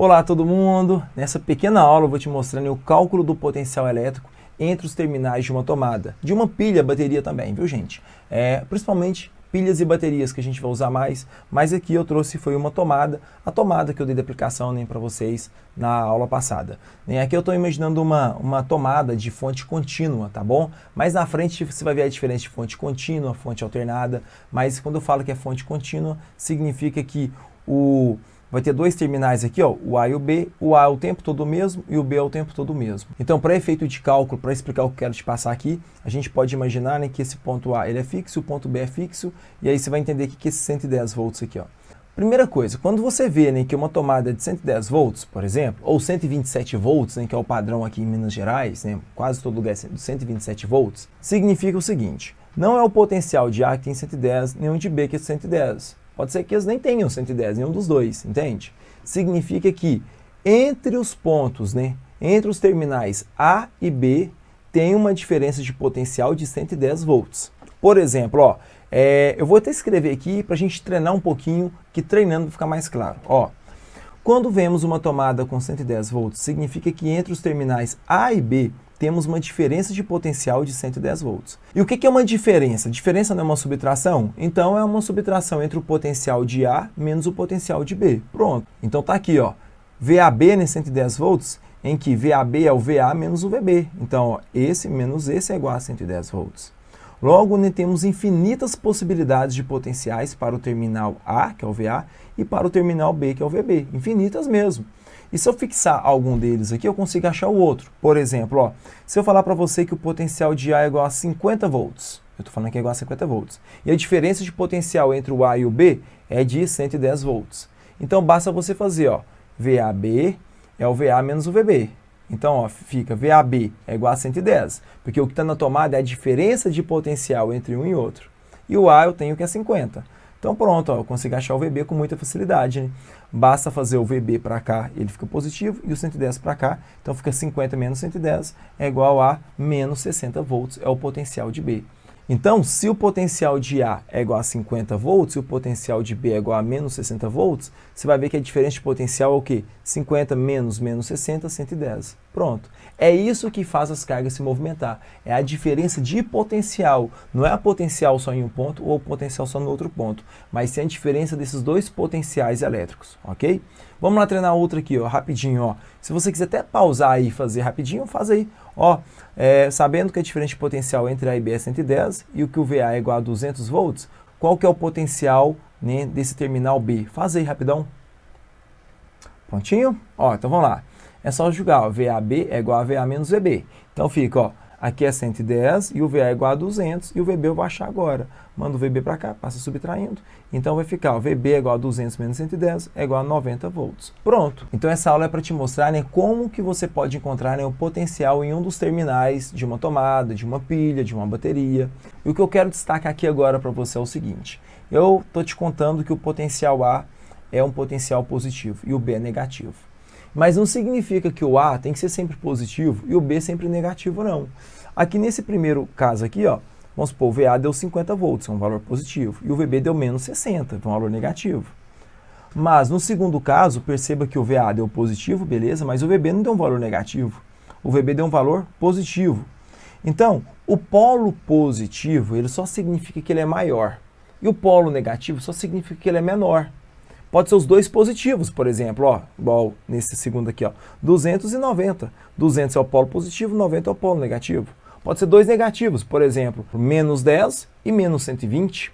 Olá todo mundo! Nessa pequena aula eu vou te mostrando o cálculo do potencial elétrico entre os terminais de uma tomada, de uma pilha, bateria também, viu gente? Principalmente pilhas e baterias que a gente vai usar mais, mas aqui eu trouxe foi uma tomada, a tomada que eu dei de aplicação para vocês na aula passada. Aqui eu estou imaginando uma tomada de fonte contínua, tá bom? Mas na frente você vai ver a diferença de fonte contínua, fonte alternada, mas quando eu falo que é fonte contínua, significa que vai ter dois terminais aqui, ó, o A e o B. O A é o tempo todo o mesmo e o B é o tempo todo o mesmo. Então, para efeito de cálculo, para explicar o que eu quero te passar aqui, a gente pode imaginar que esse ponto A ele é fixo, o ponto B é fixo, e aí você vai entender que esse 110 volts aqui, ó. Primeira coisa, quando você vê que uma tomada é de 110 volts, por exemplo, ou 127 volts, que é o padrão aqui em Minas Gerais, quase todo lugar é de 127 volts, significa o seguinte: não é o potencial de A que tem 110, nem o de B que é 110. Pode ser que eles nem tenham 110, nenhum dos dois, entende? Significa que entre os pontos, entre os terminais A e B, tem uma diferença de potencial de 110 volts. Por exemplo, ó, eu vou até escrever aqui para a gente treinar um pouquinho, que treinando fica mais claro. Ó, quando vemos uma tomada com 110 volts, significa que entre os terminais A e B, temos uma diferença de potencial de 110 volts. E o que é uma diferença? Diferença não é uma subtração? Então é uma subtração entre o potencial de A menos o potencial de B. Pronto. Então tá aqui, ó, VAB 110 volts, em que VAB é o VA menos o VB. Então, ó, esse menos esse é igual a 110 volts. Logo, temos infinitas possibilidades de potenciais para o terminal A, que é o VA, e para o terminal B, que é o VB. Infinitas mesmo. E se eu fixar algum deles aqui, eu consigo achar o outro. Por exemplo, ó, se eu falar para você que o potencial de A é igual a 50 volts, eu estou falando que é igual a 50 volts, e a diferença de potencial entre o A e o B é de 110 volts. Então, basta você fazer, ó, VAB é o VA menos o VB. Então, ó, fica VAB é igual a 110, porque o que está na tomada é a diferença de potencial entre um e outro. E o A eu tenho que é 50. Então pronto, ó, eu consigo achar o VB com muita facilidade. Basta fazer o VB para cá, ele fica positivo, e o 110 para cá, então fica 50 menos 110 é igual a menos 60 volts, é o potencial de B. Então, se o potencial de A é igual a 50 volts e o potencial de B é igual a menos 60 volts, você vai ver que a diferença de potencial é o quê? 50 menos 60, 110. Pronto. É isso que faz as cargas se movimentar. É a diferença de potencial. Não é a potencial só em um ponto ou o potencial só no outro ponto, mas sim a diferença desses dois potenciais elétricos, ok? Vamos lá treinar outra aqui, ó, rapidinho, ó. Se você quiser até pausar aí e fazer rapidinho, faz aí. Ó, sabendo que a diferença de potencial entre A e B é 110 e o que o VA é igual a 200 volts, qual que é o potencial desse terminal B? Faz aí rapidão. Prontinho? Ó, então vamos lá. É só jogar, ó, VAB é igual a VA menos VB. Então fica, ó, aqui é 110 e o VA é igual a 200 e o VB eu vou achar agora. Manda o VB para cá, passa subtraindo. Então vai ficar, ó, VB é igual a 200 menos 110 é igual a 90 volts. Pronto. Então essa aula é para te mostrar como que você pode encontrar o potencial em um dos terminais de uma tomada, de uma pilha, de uma bateria. E o que eu quero destacar aqui agora para você é o seguinte. Eu estou te contando que o potencial A é um potencial positivo e o B é negativo. Mas não significa que o A tem que ser sempre positivo e o B sempre negativo, não. Aqui nesse primeiro caso aqui, ó, vamos supor, o VA deu 50 volts, é um valor positivo, e o VB deu menos 60, é um valor negativo. Mas no segundo caso, perceba que o VA deu positivo, beleza, mas o VB não deu um valor negativo. O VB deu um valor positivo. Então, o polo positivo, ele só significa que ele é maior. E o polo negativo só significa que ele é menor. Pode ser os dois positivos, por exemplo, ó, igual nesse segundo aqui, ó, 290. 200 é o polo positivo, 90 é o polo negativo. Pode ser dois negativos, por exemplo, menos 10 e menos 120.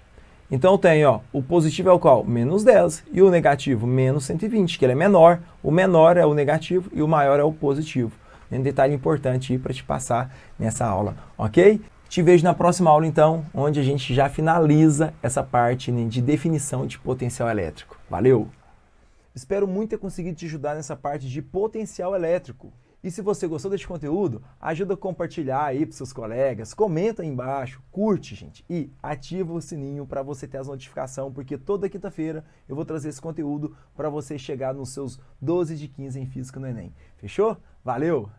Então eu tenho, ó, o positivo é o qual? Menos 10 e o negativo menos 120, que ele é menor. O menor é o negativo e o maior é o positivo. Um detalhe importante aí para te passar nessa aula, ok? Te vejo na próxima aula, então, onde a gente já finaliza essa parte de definição de potencial elétrico. Valeu! Espero muito ter conseguido te ajudar nessa parte de potencial elétrico. E se você gostou desse conteúdo, ajuda a compartilhar aí para seus colegas, comenta aí embaixo, curte, gente, e ativa o sininho para você ter as notificações, porque toda quinta-feira eu vou trazer esse conteúdo para você chegar nos seus 12 de 15 em Física no Enem. Fechou? Valeu!